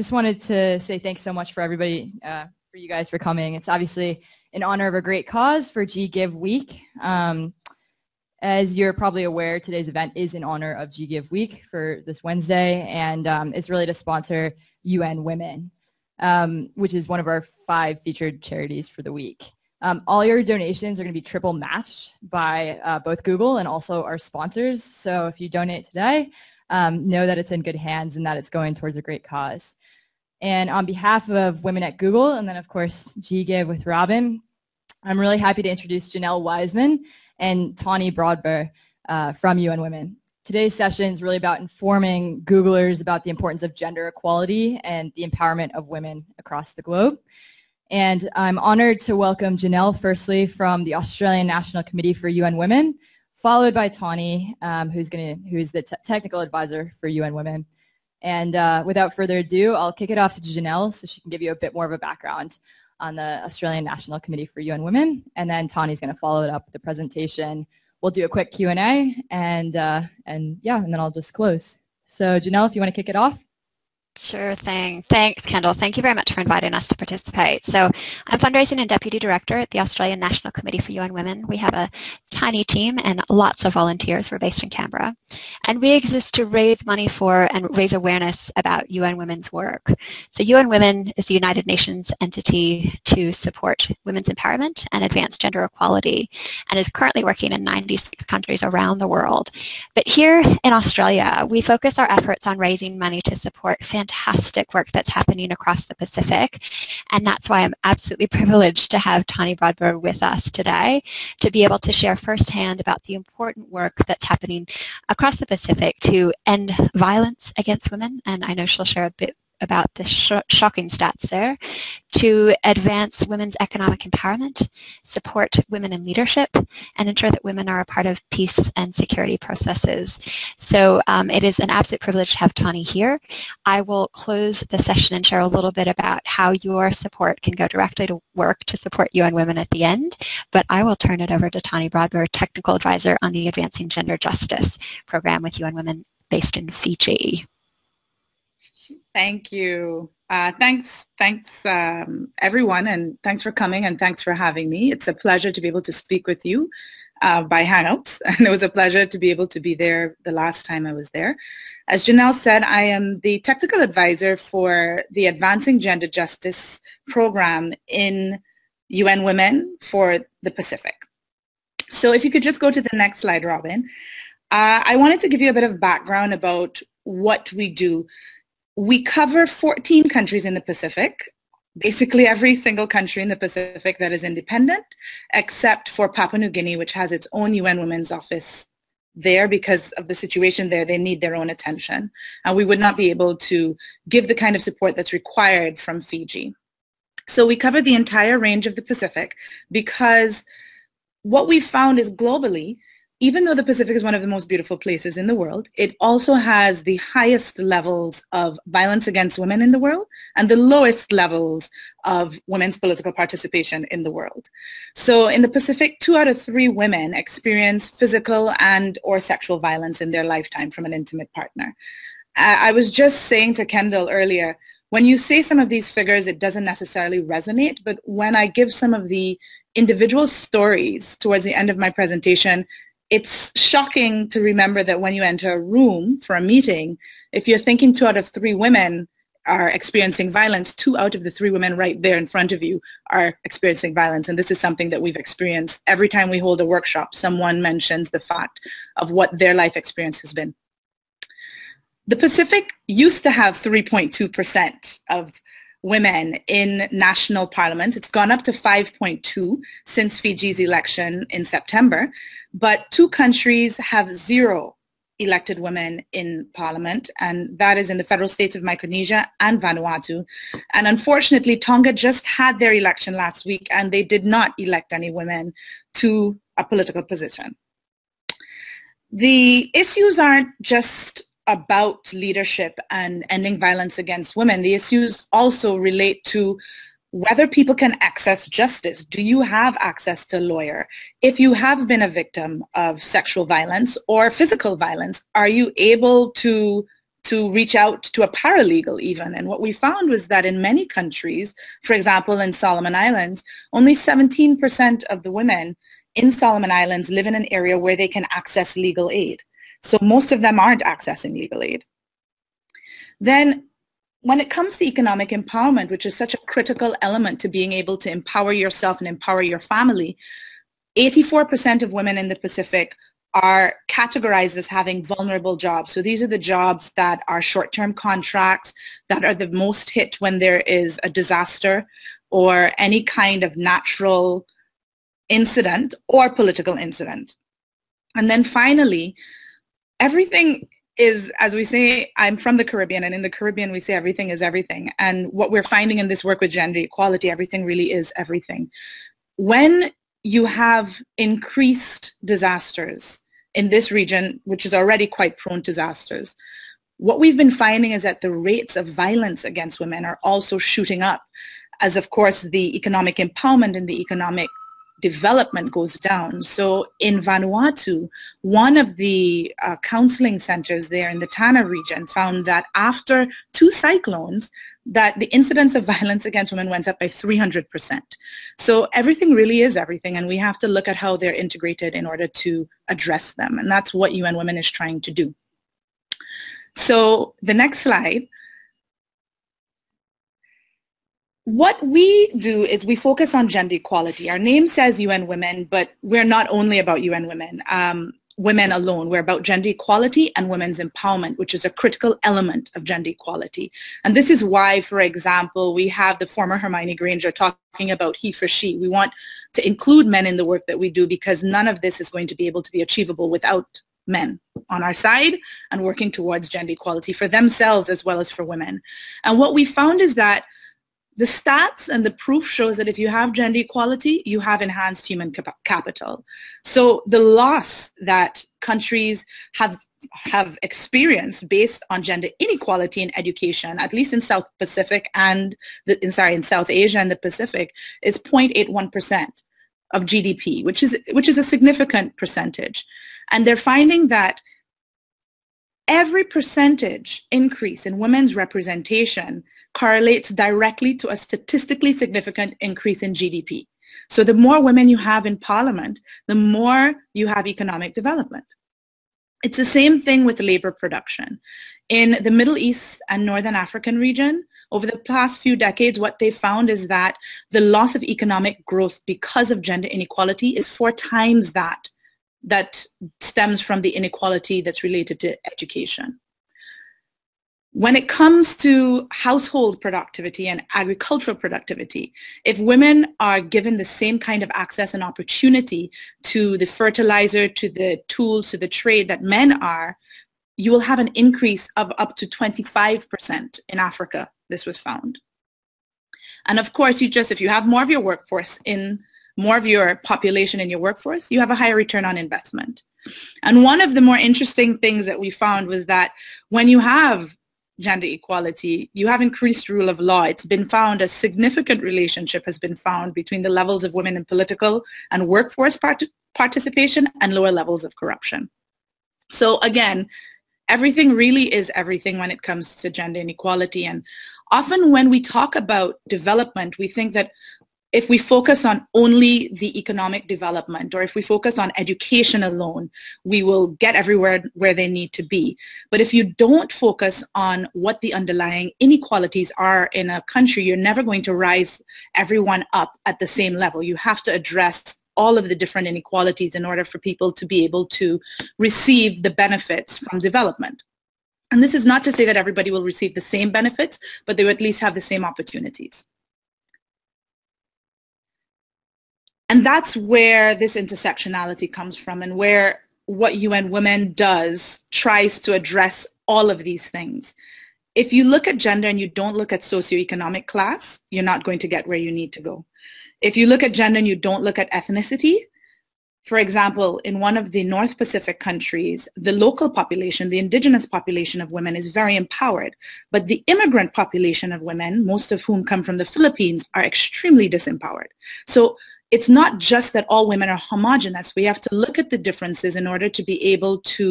Just wanted to say thanks so much for everybody, for you guys for coming. It's obviously in honor of a great cause for Give Week. As you're probably aware, today's event is in honor of Give Week for this Wednesday, and it's really to sponsor UN Women, which is one of our 5 featured charities for the week. All your donations are going to be triple matched by both Google and also our sponsors. So if you donate today, know that it's in good hands and that it's going towards a great cause. And on behalf of Women at Google, and then of course Give with Robin, I'm really happy to introduce Janelle Wiseman and Tonni Brodber from UN Women. Today's session is really about informing Googlers about the importance of gender equality and the empowerment of women across the globe. And I'm honored to welcome Janelle firstly from the Australian National Committee for UN Women, followed by Tonni, who's the technical advisor for UN Women. And without further ado, I'll kick it off to Janelle so she can give you a bit more of a background on the Australian National Committee for UN Women. And then Tonni's going to follow it up with the presentation. We'll do a quick Q&A, and then I'll just close. So Janelle, if you want to kick it off. Sure thing. Thanks, Kendall. Thank you very much for inviting us to participate. So I'm Fundraising and Deputy Director at the Australian National Committee for UN Women. We have a tiny team and lots of volunteers. We're based in Canberra. And we exist to raise money for and raise awareness about UN Women's work. So UN Women is the United Nations entity to support women's empowerment and advance gender equality, and is currently working in 96 countries around the world. But here in Australia, we focus our efforts on raising money to support fantastic work that's happening across the Pacific, and that's why I'm absolutely privileged to have Tonni Brodber with us today to be able to share firsthand about the important work that's happening across the Pacific to end violence against women, and I know she'll share a bit about the shocking stats there, to advance women's economic empowerment, support women in leadership, and ensure that women are a part of peace and security processes. So it is an absolute privilege to have Tonni here. I will close the session and share a little bit about how your support can go directly to work to support UN Women at the end, but I will turn it over to Tonni Brodber, Technical Advisor on the Advancing Gender Justice program with UN Women based in Fiji. Thank you. Thanks everyone, and thanks for coming, and thanks for having me. It's a pleasure to be able to speak with you by Hangout, and it was a pleasure to be able to be there the last time I was there. As Janelle said, I am the technical advisor for the Advancing Gender Justice program in UN Women for the Pacific. So if you could just go to the next slide, Robin. I wanted to give you a bit of background about what we do. We cover 14 countries in the Pacific, basically every single country in the Pacific that is independent, except for Papua New Guinea, which has its own UN Women's Office there because of the situation there. They need their own attention. And we would not be able to give the kind of support that's required from Fiji. So we cover the entire range of the Pacific because what we found is globally, even though the Pacific is one of the most beautiful places in the world, it also has the highest levels of violence against women in the world and the lowest levels of women's political participation in the world. So in the Pacific, 2 out of 3 women experience physical and or sexual violence in their lifetime from an intimate partner. I was just saying to Kendall earlier, when you say some of these figures, it doesn't necessarily resonate, but when I give some of the individual stories towards the end of my presentation, it's shocking to remember that when you enter a room for a meeting, if you're thinking 2 out of 3 women are experiencing violence, 2 out of the 3 women right there in front of you are experiencing violence. And this is something that we've experienced every time we hold a workshop. Someone mentions the fact of what their life experience has been. The Pacific used to have 3.2% of women in national parliaments. It's gone up to 5.2 since Fiji's election in September, but 2 countries have 0 elected women in parliament, and that is in the federal states of Micronesia and Vanuatu. And unfortunately, Tonga just had their election last week, and they did not elect any women to a political position. The issues aren't just about leadership and ending violence against women. The issues also relate to whether people can access justice. Do you have access to a lawyer? If you have been a victim of sexual violence or physical violence, are you able to to reach out to a paralegal even. And what we found was that in many countries, for example, in Solomon Islands, only 17% of the women in Solomon Islands live in an area where they can access legal aid. So most of them aren't accessing legal aid. Then when it comes to economic empowerment, which is such a critical element to being able to empower yourself and empower your family, 84% of women in the Pacific are categorized as having vulnerable jobs. So these are the jobs that are short-term contracts, that are the most hit when there is a disaster or any kind of natural incident or political incident. And then finally, everything is, as we say, I'm from the Caribbean, and in the Caribbean we say everything is everything. And what we're finding in this work with gender equality, everything really is everything. When you have increased disasters in this region, which is already quite prone to disasters, what we've been finding is that the rates of violence against women are also shooting up, as of course the economic empowerment and the economic development goes down. So in Vanuatu, one of the counseling centers there in the Tana region found that after 2 cyclones, that the incidence of violence against women went up by 300%. So everything really is everything, and we have to look at how they're integrated in order to address them. And that's what UN Women is trying to do. So the next slide. What we do is we focus on gender equality. Our name says UN Women, but we're not only about UN Women, women alone. We're about gender equality and women's empowerment, which is a critical element of gender equality. And this is why, for example, we have the former Hermione Granger talking about he for she. We want to include men in the work that we do because none of this is going to be able to be achievable without men on our side and working towards gender equality for themselves as well as for women. And what we found is that the stats and the proof shows that if you have gender equality, you have enhanced human capital. So the loss that countries have experienced based on gender inequality in education, at least in South Pacific and in South Asia and the Pacific, is 0.81% of GDP, which is a significant percentage. And they're finding that every percentage increase in women's representation correlates directly to a statistically significant increase in GDP. So the more women you have in parliament, the more you have economic development. It's the same thing with labor production. In the Middle East and Northern African region, over the past few decades, what they found is that the loss of economic growth because of gender inequality is 4 times that stems from the inequality that's related to education. When it comes to household productivity and agricultural productivity, if women are given the same kind of access and opportunity to the fertilizer, to the tools, to the trade that men are, you will have an increase of up to 25% in Africa, this was found. And of course, if you have more of your workforce more of your population in your workforce, you have a higher return on investment. And one of the more interesting things that we found was that when you have gender equality, you have increased rule of law. It's been found a significant relationship has been found between the levels of women in political and workforce participation and lower levels of corruption. So again, everything really is everything when it comes to gender inequality. And often when we talk about development, we think that if we focus on only the economic development, or if we focus on education alone, we will get everywhere where they need to be. But if you don't focus on what the underlying inequalities are in a country, you're never going to rise everyone up at the same level. You have to address all of the different inequalities in order for people to be able to receive the benefits from development. And this is not to say that everybody will receive the same benefits, but they will at least have the same opportunities. And that's where this intersectionality comes from, and where what UN Women does tries to address all of these things. If you look at gender and you don't look at socioeconomic class, you're not going to get where you need to go. If you look at gender and you don't look at ethnicity, for example, in one of the North Pacific countries, the local population, the indigenous population of women is very empowered, but the immigrant population of women, most of whom come from the Philippines, are extremely disempowered. So it's not just that all women are homogenous. We have to look at the differences in order to be able to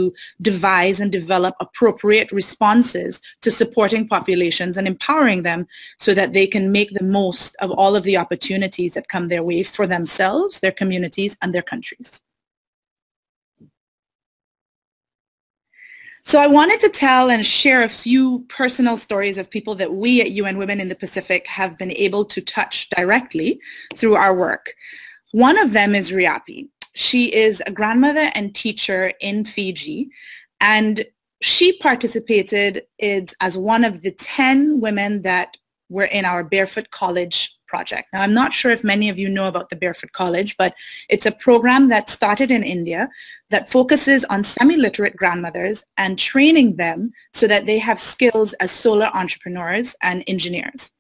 devise and develop appropriate responses to supporting populations and empowering them so that they can make the most of all of the opportunities that come their way for themselves, their communities, and their countries. So I wanted to tell and share a few personal stories of people that we at UN Women in the Pacific have been able to touch directly through our work. One of them is Riapi. She is a grandmother and teacher in Fiji, and she participated as one of the 10 women that were in our Barefoot College project. Now, I'm not sure if many of you know about the Barefoot College, but it's a program that started in India that focuses on semi-literate grandmothers and training them so that they have skills as solar entrepreneurs and engineers.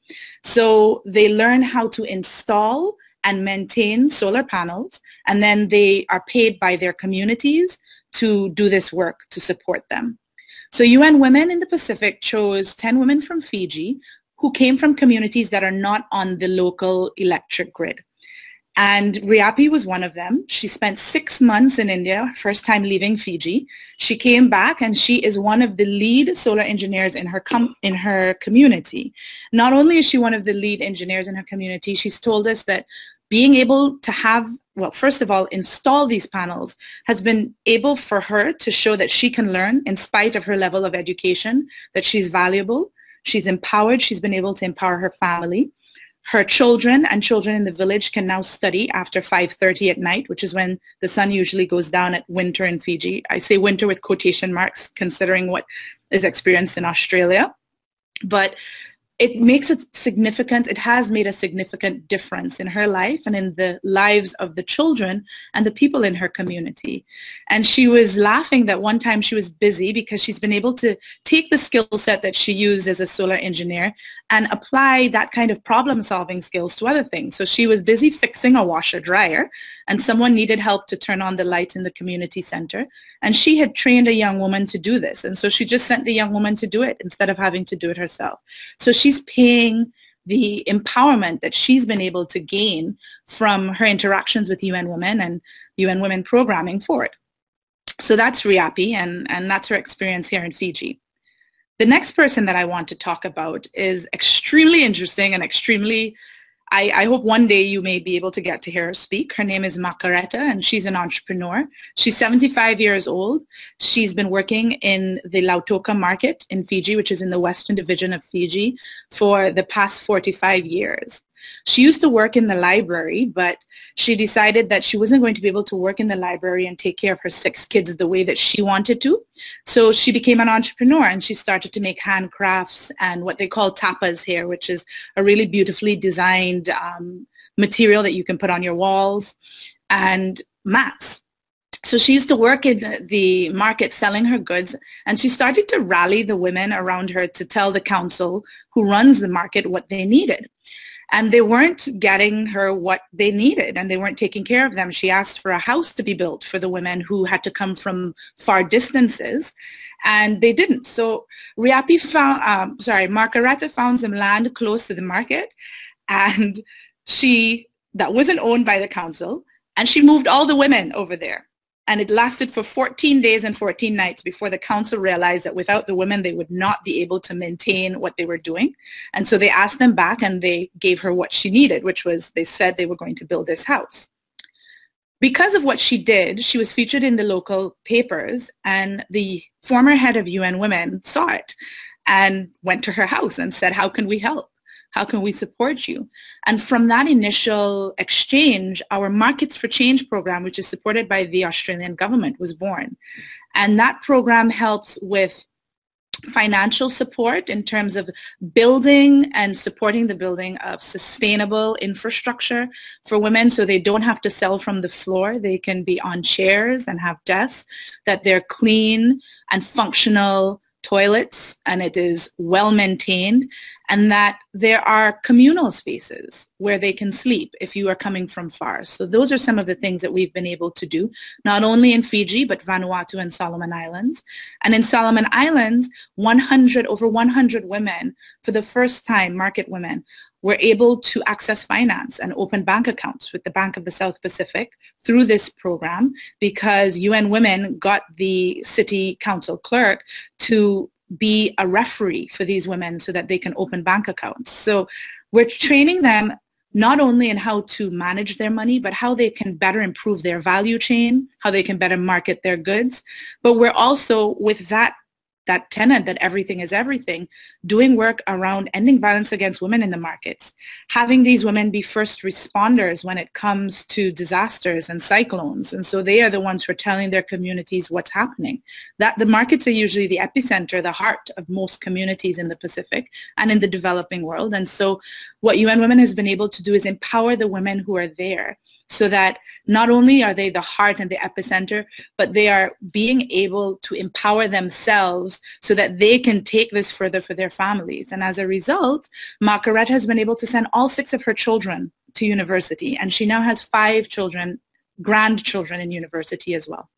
So they learn how to install and maintain solar panels, and then they are paid by their communities to do this work to support them. So UN Women in the Pacific chose 10 women from Fiji who came from communities that are not on the local electric grid. And Riapi was one of them. She spent 6 months in India, first time leaving Fiji. She came back and she is one of the lead solar engineers in her community. Not only is she one of the lead engineers in her community, she's told us that being able to have, well, first of all, install these panels has been able for her to show that she can learn in spite of her level of education, that she's valuable. She's empowered. She's been able to empower her family. Her children and children in the village can now study after 5:30 at night, which is when the sun usually goes down at winter in Fiji. I say winter with quotation marks, considering what is experienced in Australia. But it makes it significant. It has made a significant difference in her life and in the lives of the children and the people in her community. And she was laughing that one time she was busy because she's been able to take the skill set that she used as a solar engineer and apply that kind of problem-solving skills to other things. So she was busy fixing a washer-dryer, and someone needed help to turn on the lights in the community center. And she had trained a young woman to do this. And so she just sent the young woman to do it instead of having to do it herself. So she's paying the empowerment that she's been able to gain from her interactions with UN Women and UN Women programming for it. So that's Riapi, and that's her experience here in Fiji. The next person that I want to talk about is extremely interesting and extremely, I hope one day you may be able to get to hear her speak. Her name is Makareta, and she's an entrepreneur. She's 75 years old. She's been working in the Lautoka market in Fiji, which is in the western division of Fiji, for the past 45 years. She used to work in the library, but she decided that she wasn't going to be able to work in the library and take care of her 6 kids the way that she wanted to. So she became an entrepreneur, and she started to make handcrafts and what they call tapas here, which is a really beautifully designed material that you can put on your walls, and mats. So she used to work in the market selling her goods, and she started to rally the women around her to tell the council who runs the market what they needed. And they weren't getting her what they needed, and they weren't taking care of them. She asked for a house to be built for the women who had to come from far distances, and they didn't. So Margareta found some land close to the market, and that wasn't owned by the council, and she moved all the women over there. And it lasted for 14 days and 14 nights before the council realized that without the women, they would not be able to maintain what they were doing. And so they asked them back, and they gave her what she needed, which was, they said they were going to build this house. Because of what she did, she was featured in the local papers, and the former head of UN Women saw it and went to her house and said, "How can we help? How can we support you?" And from that initial exchange, our Markets for Change program, which is supported by the Australian government, was born. And that program helps with financial support in terms of building and supporting the building of sustainable infrastructure for women, so they don't have to sell from the floor. They can be on chairs and have desks, that they're clean and functional toilets, and it is well maintained, and that there are communal spaces where they can sleep if you are coming from far. So those are some of the things that we've been able to do, not only in Fiji, but Vanuatu and Solomon Islands. And in Solomon Islands, over 100 women, for the first time, market women, were able to access finance and open bank accounts with the Bank of the South Pacific through this program, because UN Women got the city council clerk to be a referee for these women so that they can open bank accounts. So we're training them not only in how to manage their money, but how they can better improve their value chain, how they can better market their goods. But we're also, with that tenet that everything is everything, doing work around ending violence against women in the markets, having these women be first responders when it comes to disasters and cyclones. And so they are the ones who are telling their communities what's happening. That the markets are usually the epicenter, the heart of most communities in the Pacific and in the developing world. And so what UN Women has been able to do is empower the women who are there, so that not only are they the heart and the epicenter, but they are being able to empower themselves so that they can take this further for their families. And as a result, Margaret has been able to send all 6 of her children to university, and she now has 5 children, grandchildren in university as well.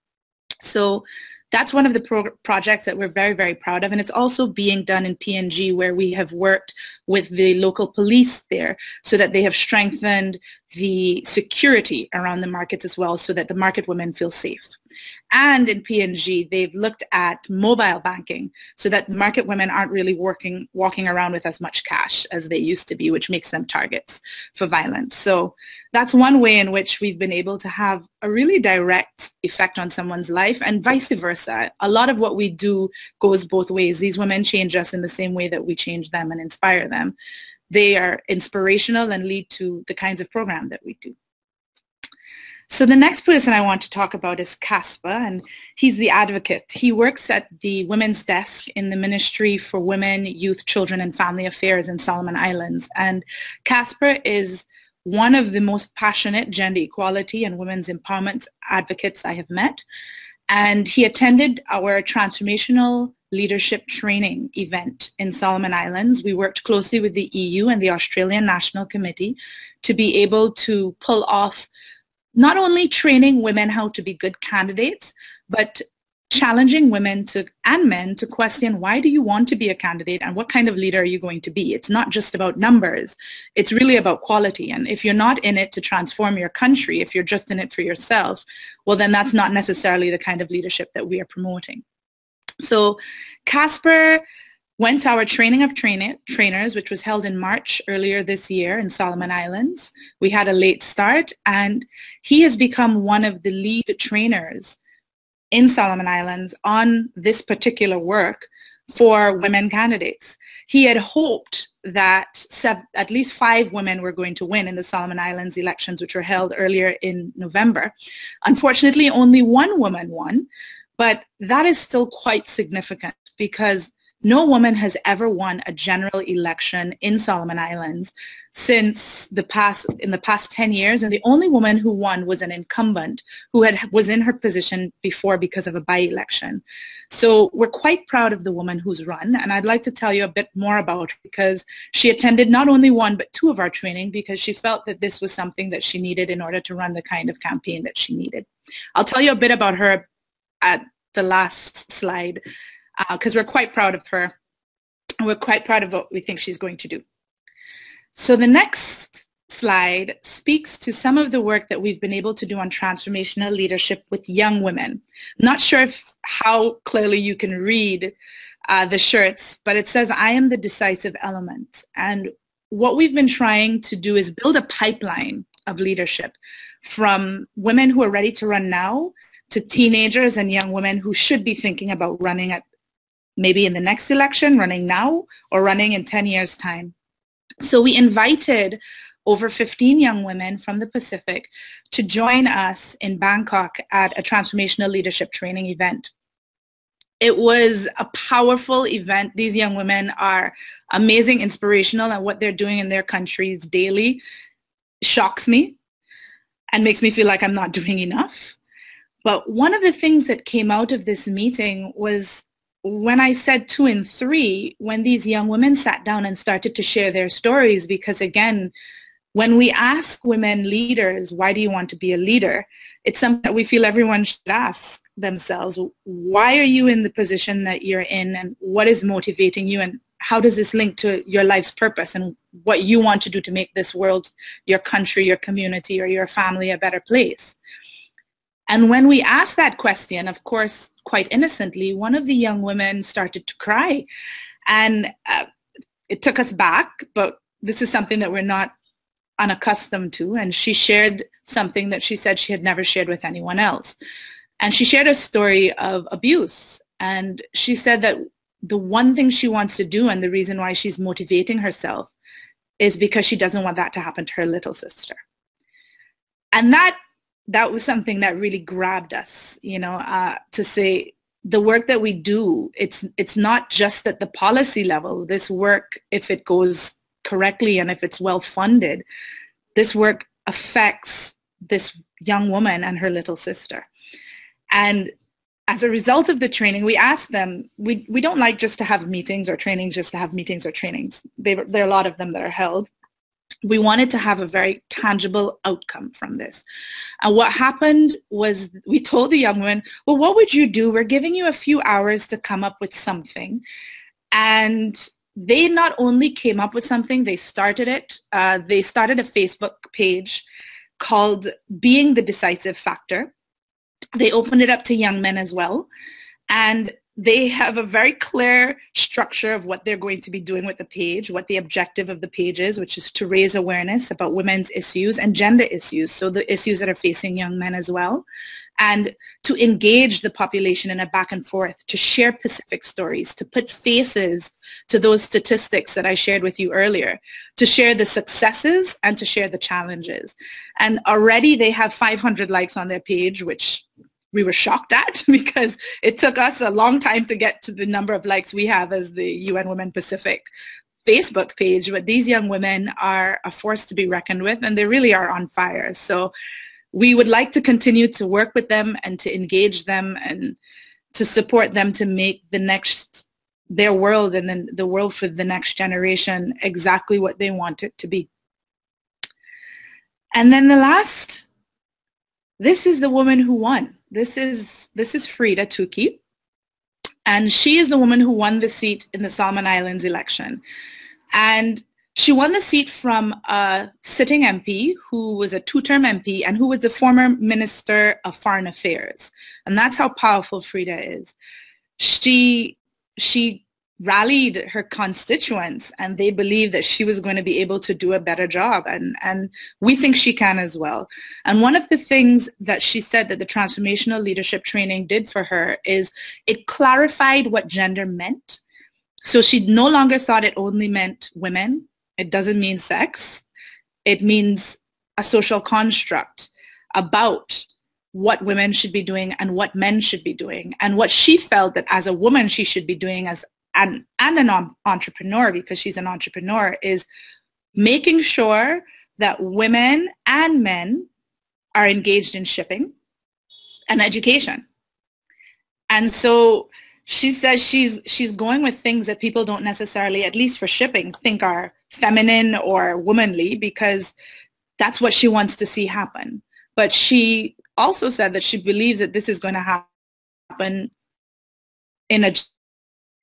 So that's one of the projects that we're very, very proud of. And it's also being done in PNG, where we have worked with the local police there so that they have strengthened the security around the markets as well, so that the market women feel safe. And in PNG, they've looked at mobile banking so that market women aren't really walking around with as much cash as they used to be, which makes them targets for violence. So that's one way in which we've been able to have a really direct effect on someone's life, and vice versa. A lot of what we do goes both ways. These women change us in the same way that we change them and inspire them. They are inspirational and lead to the kinds of program that we do. So the next person I want to talk about is Casper, and he's the advocate. He works at the Women's Desk in the Ministry for Women, Youth, Children, and Family Affairs in Solomon Islands. And Casper is one of the most passionate gender equality and women's empowerment advocates I have met. And he attended our transformational leadership training event in Solomon Islands. We worked closely with the EU and the Australian National Committee to be able to pull off not only training women how to be good candidates, but challenging women and men to question, why do you want to be a candidate and what kind of leader are you going to be? It's not just about numbers. It's really about quality. And if you're not in it to transform your country, if you're just in it for yourself, well, then that's not necessarily the kind of leadership that we are promoting. So Casper went to our training of trainers, which was held in March earlier this year in Solomon Islands. We had a late start, and he has become one of the lead trainers in Solomon Islands on this particular work for women candidates. He had hoped that at least 5 women were going to win in the Solomon Islands elections, which were held earlier in November. Unfortunately, only 1 woman won, but that is still quite significant, because no woman has ever won a general election in Solomon Islands in the past 10 years. And the only woman who won was an incumbent who was in her position before because of a by-election. So we're quite proud of the woman who's run. And I'd like to tell you a bit more about her, because she attended not only 1, but 2 of our training, because she felt that this was something that she needed in order to run the kind of campaign that she needed. I'll tell you a bit about her at the last slide, because we're quite proud of her, and we're quite proud of what we think she's going to do. So the next slide speaks to some of the work that we've been able to do on transformational leadership with young women. I'm not sure how clearly you can read the shirts, but it says, "I am the decisive element." And what we've been trying to do is build a pipeline of leadership from women who are ready to run now to teenagers and young women who should be thinking about running at maybe in the next election, running now, or running in 10 years' time. So we invited over 15 young women from the Pacific to join us in Bangkok at a transformational leadership training event. It was a powerful event. These young women are amazing, inspirational, and what they're doing in their countries daily shocks me and makes me feel like I'm not doing enough. But one of the things that came out of this meeting was when I said 2 and 3, when these young women sat down and started to share their stories, because again, when we ask women leaders, why do you want to be a leader? It's something that we feel everyone should ask themselves. Why are you in the position that you're in, and what is motivating you, and how does this link to your life's purpose and what you want to do to make this world, your country, your community, or your family a better place? And when we asked that question, of course, quite innocently, one of the young women started to cry. And it took us back, but this is something that we're not unaccustomed to. And she shared something that she said she had never shared with anyone else. And she shared a story of abuse. And she said that the one thing she wants to do, and the reason why she's motivating herself, is because she doesn't want that to happen to her little sister. And that was something that really grabbed us, to say the work that we do, it's not just at the policy level. This work, if it goes correctly and if it's well funded, this work affects this young woman and her little sister. And as a result of the training, we asked them, we don't like just to have meetings or trainings just to have meetings or trainings. There are a lot of them that are held. We wanted to have a very tangible outcome from this. And what happened was we told the young women, well, what would you do? We're giving you a few hours to come up with something. And they not only came up with something, they started it. They started a Facebook page called Being the Decisive Factor. They opened it up to young men as well. And they have a very clear structure of what they're going to be doing with the page, what the objective of the page is, which is to raise awareness about women's issues and gender issues, so the issues that are facing young men as well, and to engage the population in a back and forth, to share specific stories, to put faces to those statistics that I shared with you earlier, to share the successes and to share the challenges. And already they have 500 likes on their page, which we were shocked at because it took us a long time to get to the number of likes we have as the UN Women Pacific Facebook page. But these young women are a force to be reckoned with, and they really are on fire. So we would like to continue to work with them and to engage them and to support them to make their world and then the world for the next generation exactly what they want it to be. And then the last, this is the woman who won. This is Frida Tuki, and she is the woman who won the seat in the Solomon Islands election. And she won the seat from a sitting MP who was a two-term MP and who was the former Minister of Foreign Affairs. And that's how powerful Frida is. She rallied her constituents, and they believed that she was going to be able to do a better job, and we think she can as well. And one of the things that she said that the transformational leadership training did for her is it clarified what gender meant. So she no longer thought it only meant women. It doesn't mean sex. It means a social construct about what women should be doing and what men should be doing, and what she felt that as a woman she should be doing as and an entrepreneur, because she's an entrepreneur, is making sure that women and men are engaged in shipping and education. And so she says she's going with things that people don't necessarily, at least for shipping, think are feminine or womanly, because that's what she wants to see happen. But she also said that she believes that this is going to happen in a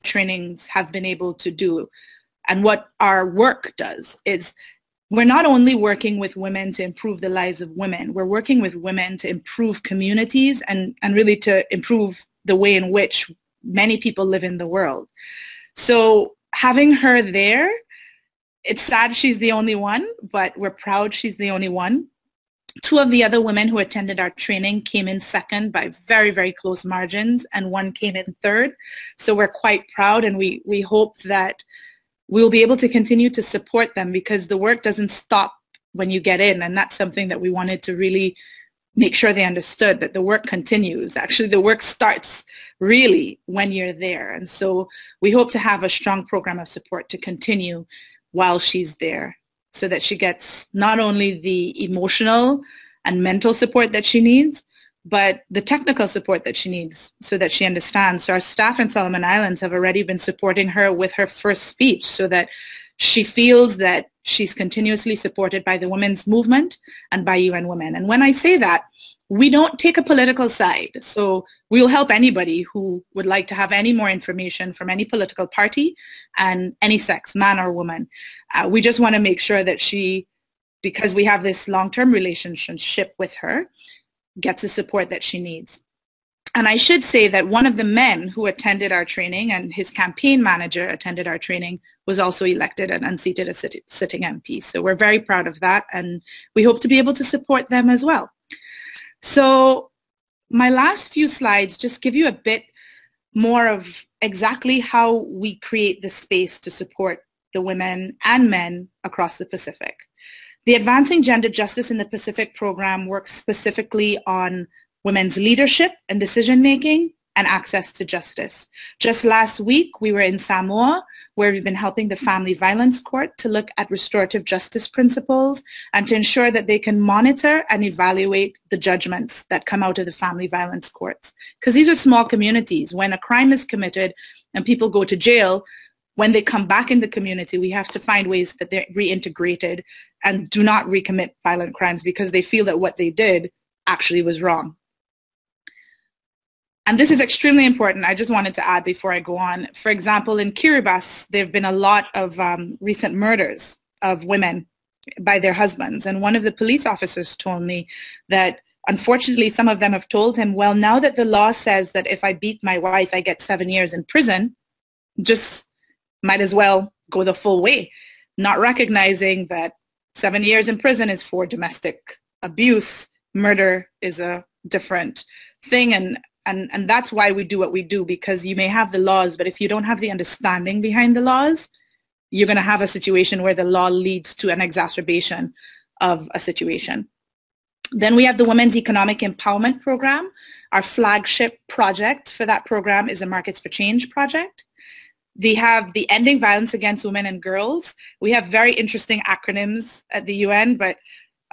trainings have been able to do. And what our work does is we're not only working with women to improve the lives of women, we're working with women to improve communities and really to improve the way in which many people live in the world. So having her there, it's sad she's the only one, but we're proud she's the only one. Two of the other women who attended our training came in second by very, very close margins, and one came in third. So we're quite proud, and we hope that we'll be able to continue to support them, because the work doesn't stop when you get in, and that's something that we wanted to really make sure they understood, that the work continues. Actually, the work starts really when you're there. And so we hope to have a strong program of support to continue while she's there, so that she gets not only the emotional and mental support that she needs, but the technical support that she needs so that she understands. So our staff in Solomon Islands have already been supporting her with her first speech so that she feels that she's continuously supported by the women's movement and by UN Women. And when I say that, we don't take a political side. So we'll help anybody who would like to have any more information from any political party and any sex, man or woman. We just want to make sure that she, because we have this long-term relationship with her, gets the support that she needs. And I should say that one of the men who attended our training and his campaign manager attended our training was also elected and unseated as sitting MP. So we're very proud of that, and we hope to be able to support them as well. So my last few slides just give you a bit more of exactly how we create the space to support the women and men across the Pacific. The Advancing Gender Justice in the Pacific program works specifically on women's leadership and decision-making and access to justice. Just last week, we were in Samoa, where we've been helping the Family Violence Court to look at restorative justice principles and to ensure that they can monitor and evaluate the judgments that come out of the Family Violence Courts. Because these are small communities. When a crime is committed and people go to jail, when they come back in the community, we have to find ways that they're reintegrated and do not recommit violent crimes because they feel that what they did actually was wrong. And this is extremely important. I just wanted to add before I go on. For example, in Kiribati, there have been a lot of recent murders of women by their husbands. And one of the police officers told me that unfortunately some of them have told him, well, now that the law says that if I beat my wife, I get 7 years in prison, just might as well go the full way, not recognizing that 7 years in prison is for domestic abuse. Murder is a different thing. And that's why we do what we do, because you may have the laws, but if you don't have the understanding behind the laws, you're going to have a situation where the law leads to an exacerbation of a situation. Then we have the Women's Economic Empowerment Program. Our flagship project for that program is the Markets for Change project. They have the Ending Violence Against Women and Girls. We have very interesting acronyms at the UN, but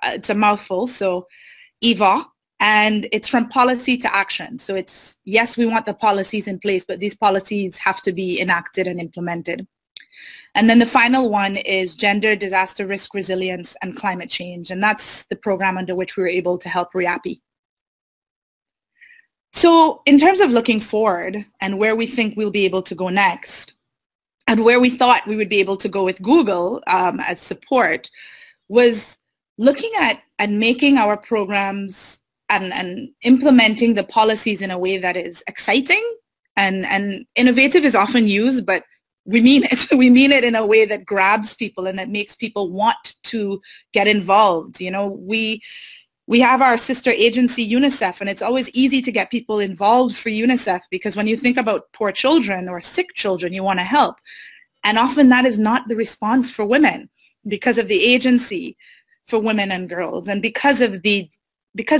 it's a mouthful, so EVA. And it's from policy to action. So it's, yes, we want the policies in place, but these policies have to be enacted and implemented. And then the final one is Gender, Disaster Risk Resilience, and Climate Change. And that's the program under which we were able to help RIAPI. So in terms of looking forward and where we think we'll be able to go next, and where we thought we would be able to go with Google as support, was looking at and making our programs and implementing the policies in a way that is exciting and innovative is often used, but we mean it. We mean it in a way that grabs people and that makes people want to get involved. You know, we have our sister agency, UNICEF, and it's always easy to get people involved for UNICEF because when you think about poor children or sick children, you want to help. And often that is not the response for women because of the agency for women and girls and because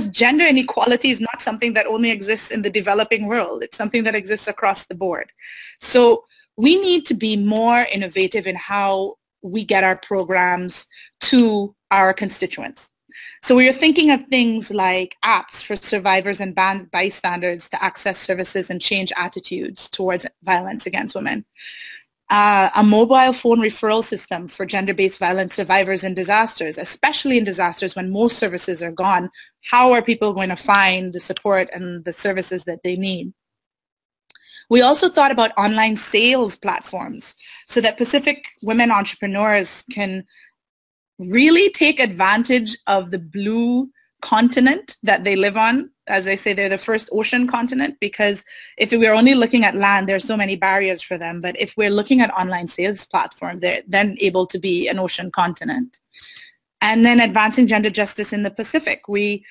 gender inequality is not something that only exists in the developing world. It's something that exists across the board. So we need to be more innovative in how we get our programs to our constituents. So we are thinking of things like apps for survivors and bystanders to access services and change attitudes towards violence against women. A mobile phone referral system for gender-based violence survivors in disasters, especially in disasters when most services are gone. How are people going to find the support and the services that they need? We also thought about online sales platforms so that Pacific women entrepreneurs can really take advantage of the blue continent that they live on. As I say, they're the first ocean continent because if we're only looking at land, there's so many barriers for them. But if we're looking at online sales platform, they're then able to be an ocean continent. And then advancing gender justice in the Pacific. We're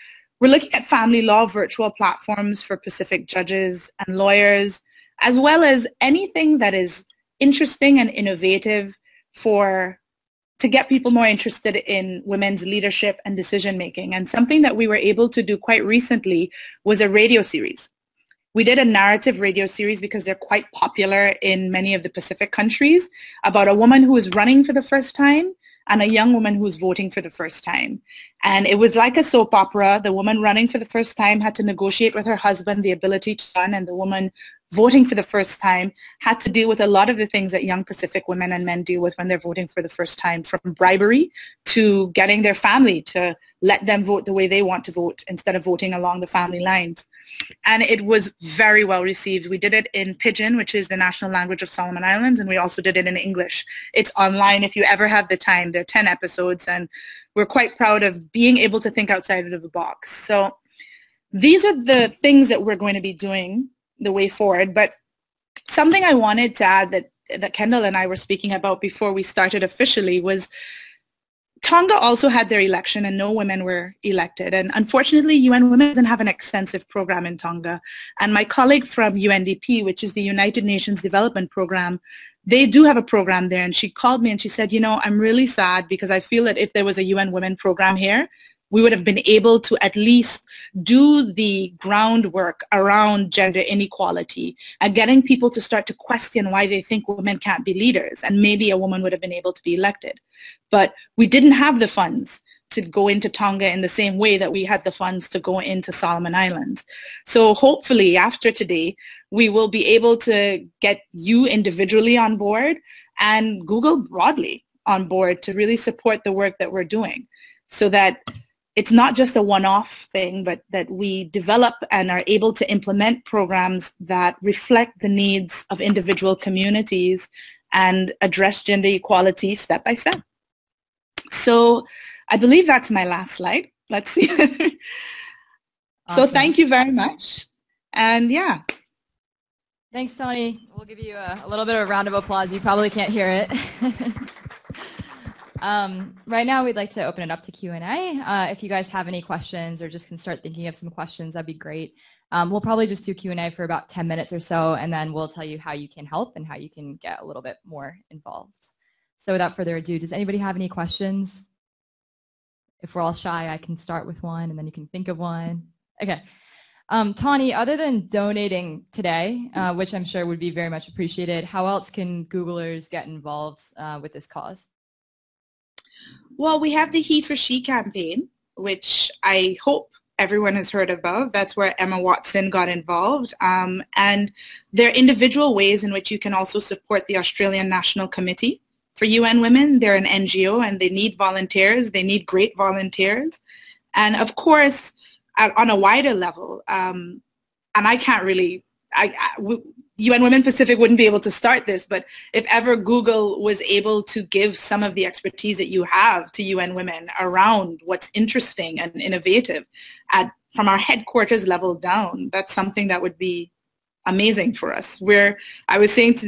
looking at family law virtual platforms for Pacific judges and lawyers, as well as anything that is interesting and innovative to get people more interested in women's leadership and decision making. And something that we were able to do quite recently was a radio series. We did a narrative radio series because they're quite popular in many of the Pacific countries about a woman who is running for the first time and a young woman who was voting for the first time. And it was like a soap opera. The woman running for the first time had to negotiate with her husband the ability to run, and the woman voting for the first time had to deal with a lot of the things that young Pacific women and men deal with when they're voting for the first time, from bribery to getting their family to let them vote the way they want to vote instead of voting along the family lines. And it was very well received. We did it in Pidgin, which is the national language of Solomon Islands, and we also did it in English. It's online if you ever have the time. There are 10 episodes, and we're quite proud of being able to think outside of the box. So these are the things that we're going to be doing the way forward. But something I wanted to add that Kendall and I were speaking about before we started officially was Tonga also had their election and no women were elected. And unfortunately, UN Women doesn't have an extensive program in Tonga. And my colleague from UNDP, which is the United Nations Development Program, they do have a program there. And she called me and she said, you know, I'm really sad because I feel that if there was a UN Women program here, we would have been able to at least do the groundwork around gender inequality and getting people to start to question why they think women can't be leaders, and maybe a woman would have been able to be elected. But we didn't have the funds to go into Tonga in the same way that we had the funds to go into Solomon Islands. So hopefully after today, we will be able to get you individually on board and Google broadly on board to really support the work that we're doing, so that it's not just a one-off thing, but that we develop and are able to implement programs that reflect the needs of individual communities and address gender equality step by step. So I believe that's my last slide. Let's see. Awesome. So thank you very much. And yeah. Thanks, Tonni. We'll give you a little bit of a round of applause. You probably can't hear it. Right now, we'd like to open it up to Q&A. If you guys have any questions or just can start thinking of some questions, that'd be great. We'll probably just do Q&A for about 10 minutes or so, and then we'll tell you how you can help and how you can get a little bit more involved. So without further ado, does anybody have any questions? If we're all shy, I can start with one, and then you can think of one. Okay. Tonni, other than donating today, which I'm sure would be very much appreciated, how else can Googlers get involved with this cause? Well, we have the He for She campaign, which I hope everyone has heard about. That's where Emma Watson got involved. And there are individual ways in which you can also support the Australian National Committee for UN Women. They're an NGO and they need volunteers. They need great volunteers. And of course, on a wider level, and I can't really, UN Women Pacific wouldn't be able to start this, but if ever Google was able to give some of the expertise that you have to UN Women around what's interesting and innovative from our headquarters level down, that's something that would be amazing for us. I was saying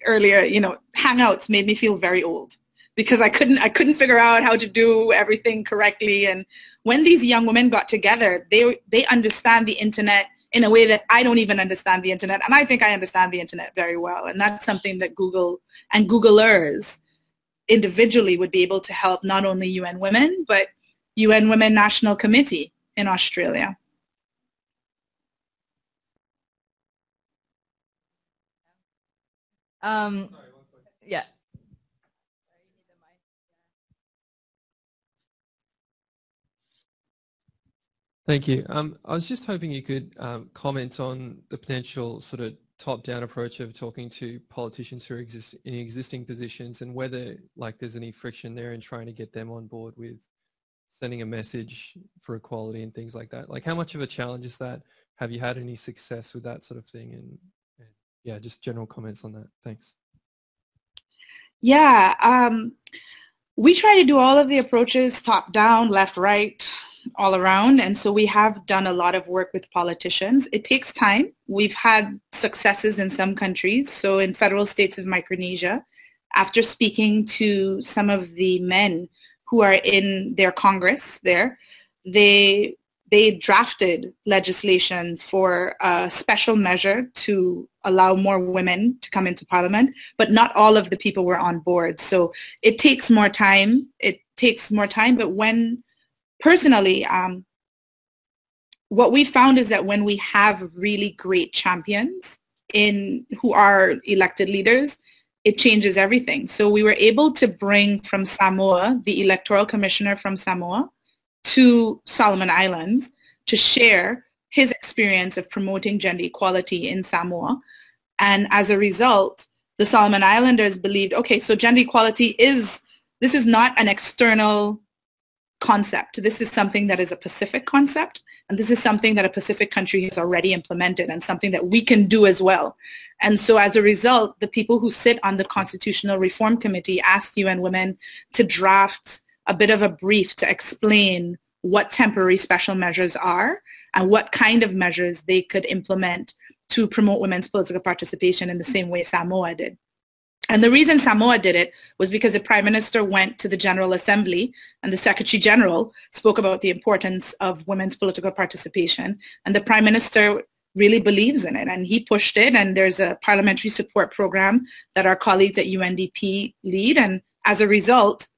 earlier, you know, Hangouts made me feel very old because I couldn't figure out how to do everything correctly. And when these young women got together, they understand the internet in a way that I don't even understand the internet. And I think I understand the internet very well. And that's something that Google and Googlers individually would be able to help not only UN Women, but UN Women National Committee in Australia. Yeah. Thank you. I was just hoping you could comment on the potential sort of top-down approach of talking to politicians who are in existing positions, and whether there's any friction there in trying to get them on board with sending a message for equality and things like that. Like, how much of a challenge is that? Have you had any success with that sort of thing? And yeah, just general comments on that. Thanks. Yeah, we try to do all of the approaches top down, left, right, all around. And so we have done a lot of work with politicians. It takes time. We've had successes in some countries. So in federal states of Micronesia, after speaking to some of the men who are in their Congress there, they drafted legislation for a special measure to allow more women to come into parliament, but not all of the people were on board. So it takes more time. But when personally, what we found is that when we have really great champions who are elected leaders, it changes everything. So we were able to bring from Samoa, the electoral commissioner from Samoa, to Solomon Islands to share his experience of promoting gender equality in Samoa. And as a result, the Solomon Islanders believed, okay, so gender equality this is not an external concept. This is something that is a Pacific concept, and this is something that a Pacific country has already implemented and something that we can do as well. And so as a result, the people who sit on the Constitutional Reform Committee asked UN Women to draft a bit of a brief to explain what temporary special measures are and what kind of measures they could implement to promote women's political participation in the same way Samoa did. And the reason Samoa did it was because the Prime Minister went to the General Assembly and the Secretary General spoke about the importance of women's political participation. And the Prime Minister really believes in it and he pushed it, and there's a parliamentary support program that our colleagues at UNDP lead, and as a result,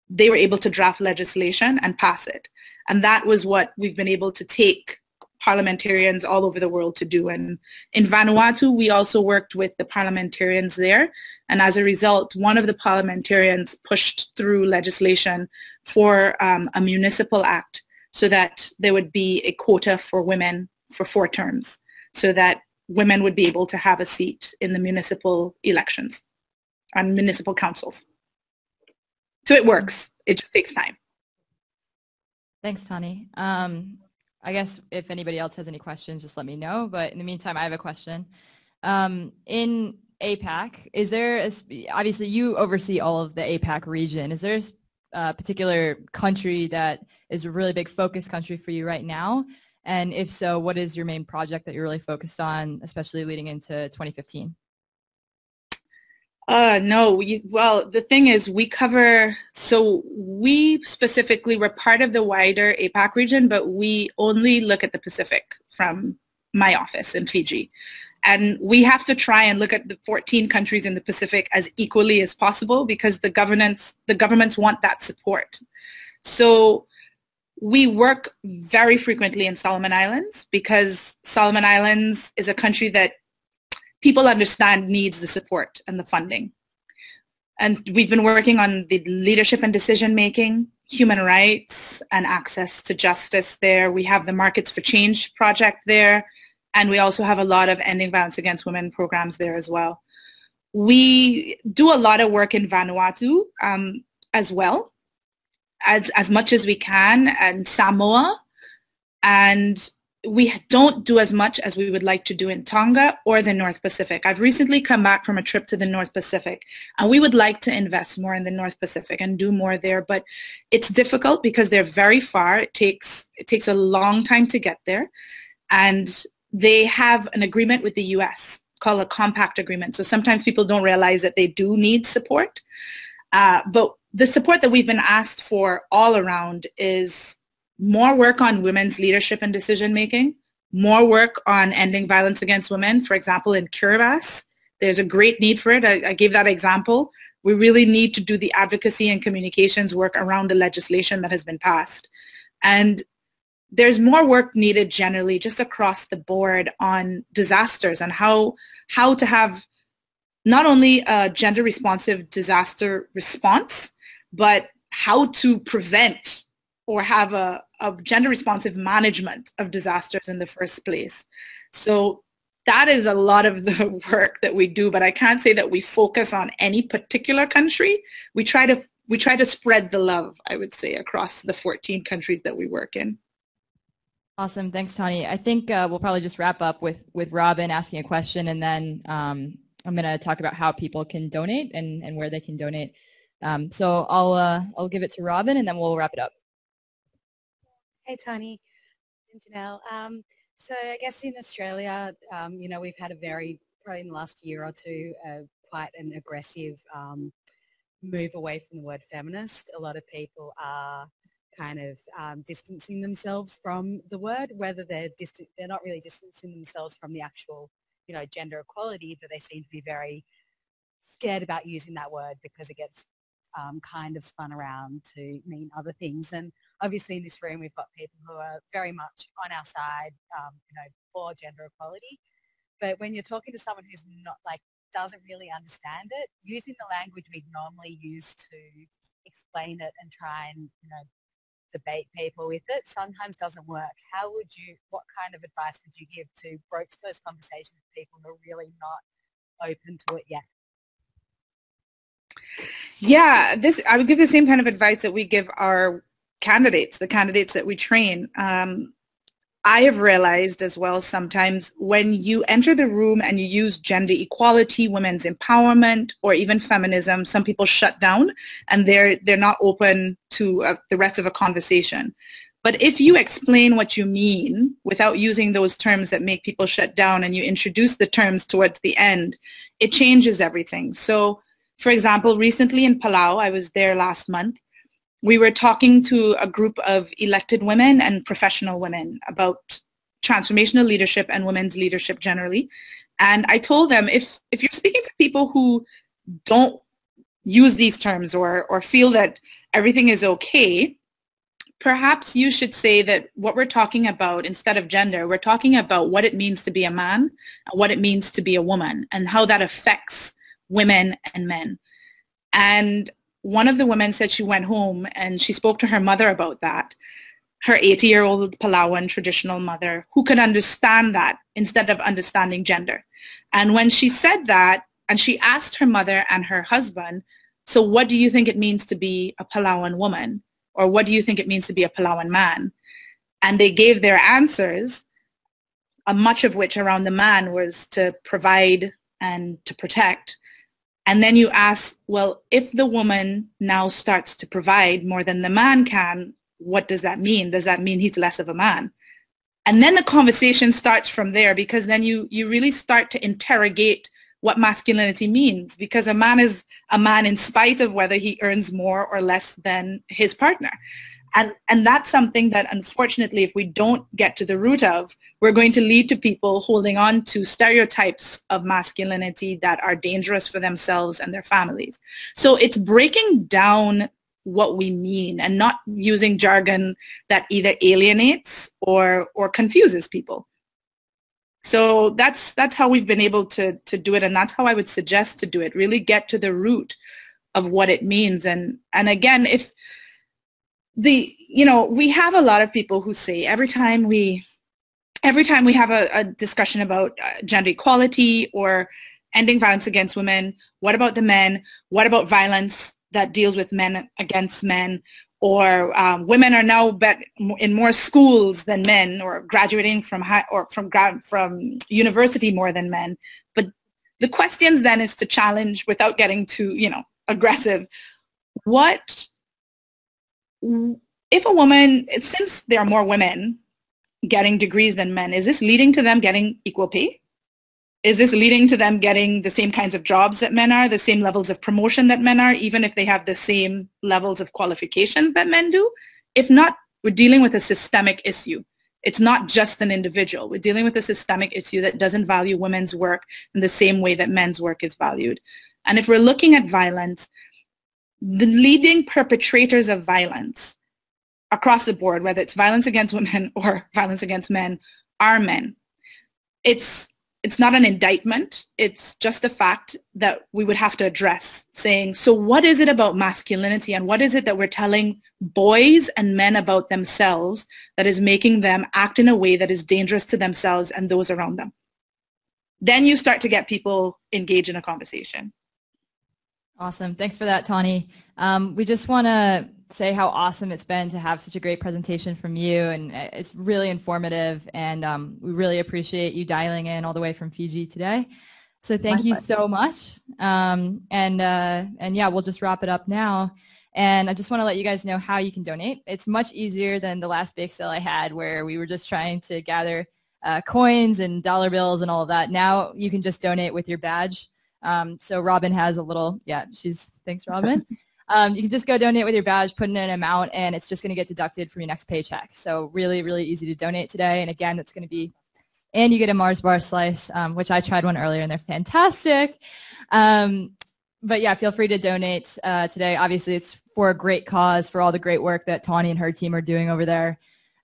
they were able to draft legislation and pass it. And that was what we've been able to take parliamentarians all over the world to do. And in Vanuatu, we also worked with the parliamentarians there. And as a result, one of the parliamentarians pushed through legislation for a municipal act so that there would be a quota for women for 4 terms, so that women would be able to have a seat in the municipal elections and municipal councils. So it works. It just takes time. Thanks, Tonni. I guess if anybody else has any questions, just let me know. But in the meantime, I have a question. In APAC, is there, obviously you oversee all of the APAC region. Is there a particular country that is a really big focus country for you right now? And if so, what is your main project that you're really focused on, especially leading into 2015? No, well, the thing is we specifically, we're part of the wider APAC region, but we only look at the Pacific from my office in Fiji. And we have to try and look at the 14 countries in the Pacific as equally as possible because the governments want that support. So we work very frequently in Solomon Islands because Solomon Islands is a country that people understand needs the support and the funding. And we've been working on the leadership and decision making, human rights and access to justice there. We have the Markets for Change project there, and we also have a lot of ending violence against women programs there as well. We do a lot of work in Vanuatu as well, as much as we can, and Samoa, and we don't do as much as we would like to do in Tonga or the North Pacific. I've recently come back from a trip to the North Pacific, and we would like to invest more in the North Pacific and do more there, but it's difficult because they're very far. It takes a long time to get there, and they have an agreement with the U.S. called a compact agreement. So sometimes people don't realize that they do need support, but the support that we've been asked for all around is more work on women's leadership and decision making, more work on ending violence against women. For example, in Kiribati, there's a great need for it. I gave that example. We really need to do the advocacy and communications work around the legislation that has been passed. And there's more work needed generally just across the board on disasters and how to have not only a gender responsive disaster response, but how to prevent or have a gender responsive management of disasters in the first place. So that is a lot of the work that we do, but I can't say that we focus on any particular country. We try to spread the love, I would say, across the 14 countries that we work in. Awesome. Thanks, Tonni. I think we'll probably just wrap up with Robin asking a question, and then I'm going to talk about how people can donate and where they can donate. So I'll give it to Robin, and then we'll wrap it up. Hey, Tonni and Janelle. So I guess in Australia, we've had probably in the last year or two, quite an aggressive move away from the word feminist. A lot of people are kind of distancing themselves from the word, whether they're not really distancing themselves from the actual, gender equality, but they seem to be very scared about using that word because it gets kind of spun around to mean other things. And obviously in this room we've got people who are very much on our side, for gender equality. But when you're talking to someone who's not doesn't really understand it, using the language we'd normally use to explain it and try and, debate people with it sometimes doesn't work. What kind of advice would you give to broach those conversations with people who are really not open to it yet? Yeah, I would give the same kind of advice that we give our candidates, the candidates that we train. I have realized as well sometimes when you enter the room and you use gender equality, women's empowerment, or even feminism, some people shut down and they're not open to the rest of a conversation. But if you explain what you mean without using those terms that make people shut down and you introduce the terms towards the end, it changes everything. So, for example, recently in Palau, I was there last month, we were talking to a group of elected women and professional women about transformational leadership and women's leadership generally. And I told them, if you're speaking to people who don't use these terms or feel that everything is okay, perhaps you should say that what we're talking about, instead of gender, we're talking about what it means to be a man, what it means to be a woman, and how that affects women and men. And one of the women said she went home and she spoke to her mother about that, her 80-year-old Palauan traditional mother, who could understand that instead of understanding gender. And when she said that, and she asked her mother and her husband, so what do you think it means to be a Palauan woman? Or what do you think it means to be a Palauan man? And they gave their answers, much of which around the man was to provide and to protect. And then you ask, well, if the woman now starts to provide more than the man can, what does that mean? Does that mean he's less of a man? And then the conversation starts from there, because then you really start to interrogate what masculinity means, because a man is a man in spite of whether he earns more or less than his partner. And that's something that, unfortunately, if we don't get to the root of, we're going to lead to people holding on to stereotypes of masculinity that are dangerous for themselves and their families. So it's breaking down what we mean and not using jargon that either alienates or confuses people. So that's how we've been able to do it, and that's how I would suggest to do it. Really get to the root of what it means. And again, if we have a lot of people who say every time we have a discussion about gender equality or ending violence against women, what about the men? What about violence that deals with men against men? Or women are now in more schools than men, or graduating from from university more than men. But the questions then is to challenge, without getting too aggressive, if a woman, since there are more women getting degrees than men, is this leading to them getting equal pay? Is this leading to them getting the same kinds of jobs that men are, the same levels of promotion that men are, even if they have the same levels of qualifications that men do? If not, we're dealing with a systemic issue. It's not just an individual. We're dealing with a systemic issue that doesn't value women's work in the same way that men's work is valued. And if we're looking at violence, the leading perpetrators of violence across the board, whether it's violence against women or violence against men, are men. It's not an indictment. It's just a fact that we would have to address, saying, so what is it about masculinity, and what is it that we're telling boys and men about themselves that is making them act in a way that is dangerous to themselves and those around them? Then you start to get people engaged in a conversation. Awesome. Thanks for that, Tonni. We just want to say how awesome it's been to have such a great presentation from you, and it's really informative, and we really appreciate you dialing in all the way from Fiji today. So thank you so much. And yeah, we'll just wrap it up now. And I just want to let you guys know how you can donate. It's much easier than the last bake sale I had, where we were just trying to gather coins and dollar bills and all of that. Now you can just donate with your badge. So Robin has a little, thanks Robin. You can just go donate with your badge, put in an amount, and it's just going to get deducted from your next paycheck. So really, really easy to donate today. And again, it's going to be, and you get a Mars bar slice, which I tried one earlier and they're fantastic. But yeah, feel free to donate today. Obviously, it's for a great cause, for all the great work that Tonni and her team are doing over there.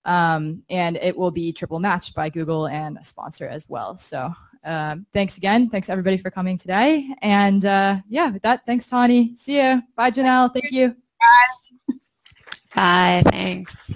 And it will be triple matched by Google and a sponsor as well. So Thanks again. Thanks everybody for coming today. And yeah, with that, thanks Tonni. See you. Bye Janelle. Thank you. Bye. Thanks.